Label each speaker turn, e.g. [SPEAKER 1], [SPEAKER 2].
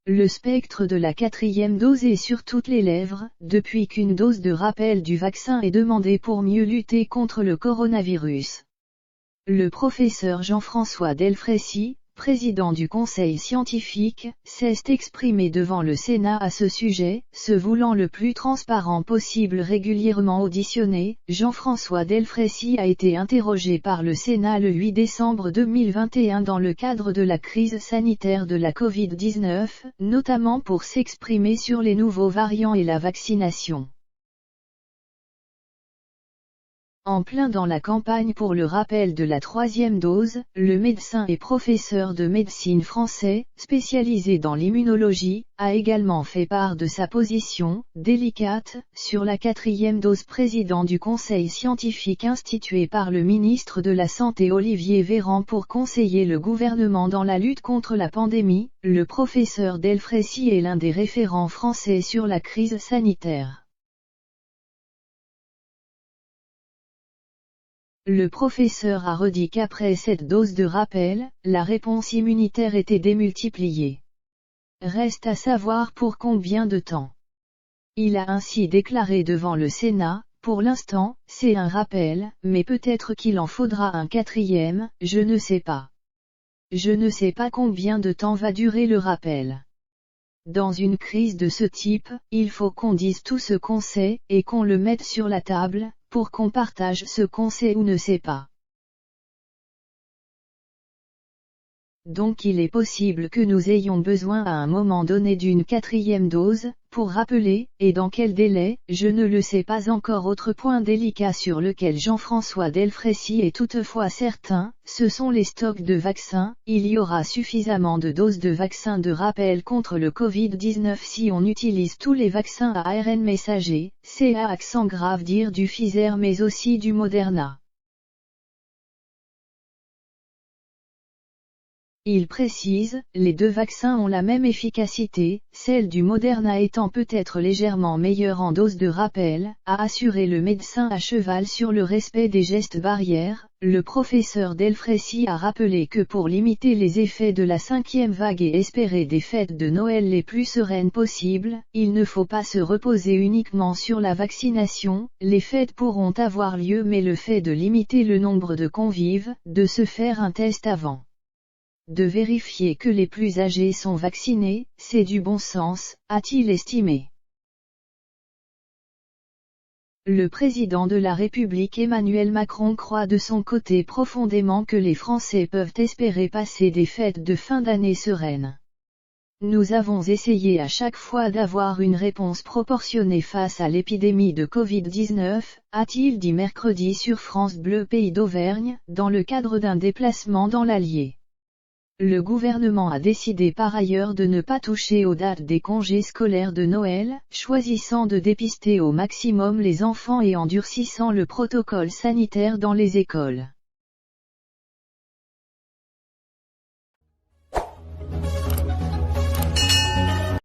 [SPEAKER 1] Le spectre de la 4e dose est sur toutes les lèvres, depuis qu'une dose de rappel du vaccin est demandée pour mieux lutter contre le coronavirus. Le professeur Jean-François Delfraissy, président du Conseil scientifique, s'est exprimé devant le Sénat à ce sujet, se voulant le plus transparent possible. Régulièrement auditionné, Jean-François Delfraissy a été interrogé par le Sénat le 8 décembre 2021 dans le cadre de la crise sanitaire de la Covid-19, notamment pour s'exprimer sur les nouveaux variants et la vaccination. En plein dans la campagne pour le rappel de la 3e dose, le médecin et professeur de médecine français, spécialisé dans l'immunologie, a également fait part de sa position, délicate, sur la 4e dose. Président du conseil scientifique institué par le ministre de la Santé Olivier Véran pour conseiller le gouvernement dans la lutte contre la pandémie, le professeur Delfraissy est l'un des référents français sur la crise sanitaire. Le professeur a redit qu'après cette dose de rappel, la réponse immunitaire était démultipliée. Reste à savoir pour combien de temps. Il a ainsi déclaré devant le Sénat, pour l'instant, c'est un rappel, mais peut-être qu'il en faudra un 4e, je ne sais pas. Je ne sais pas combien de temps va durer le rappel. Dans une crise de ce type, il faut qu'on dise tout ce qu'on sait, et qu'on le mette sur la table, pour qu'on partage ce qu'on sait ou ne sait pas. Donc il est possible que nous ayons besoin à un moment donné d'une 4e dose, pour rappeler, et dans quel délai, je ne le sais pas encore. Autre point délicat sur lequel Jean-François Delfraissy est toutefois certain, ce sont les stocks de vaccins. Il y aura suffisamment de doses de vaccins de rappel contre le Covid-19 si on utilise tous les vaccins à ARN messager, CA accent grave dire du Pfizer mais aussi du Moderna. Il précise, les deux vaccins ont la même efficacité, celle du Moderna étant peut-être légèrement meilleure en dose de rappel, a assuré le médecin à cheval sur le respect des gestes barrières. Le professeur Delfraissy a rappelé que pour limiter les effets de la 5e vague et espérer des fêtes de Noël les plus sereines possibles, il ne faut pas se reposer uniquement sur la vaccination. Les fêtes pourront avoir lieu mais le fait de limiter le nombre de convives, de se faire un test avant de vérifier que les plus âgés sont vaccinés, c'est du bon sens, a-t-il estimé. Le président de la République Emmanuel Macron croit de son côté profondément que les Français peuvent espérer passer des fêtes de fin d'année sereines. Nous avons essayé à chaque fois d'avoir une réponse proportionnée face à l'épidémie de Covid-19, a-t-il dit mercredi sur France Bleu Pays d'Auvergne, dans le cadre d'un déplacement dans l'Allier. Le gouvernement a décidé par ailleurs de ne pas toucher aux dates des congés scolaires de Noël, choisissant de dépister au maximum les enfants et endurcissant le protocole sanitaire dans les écoles.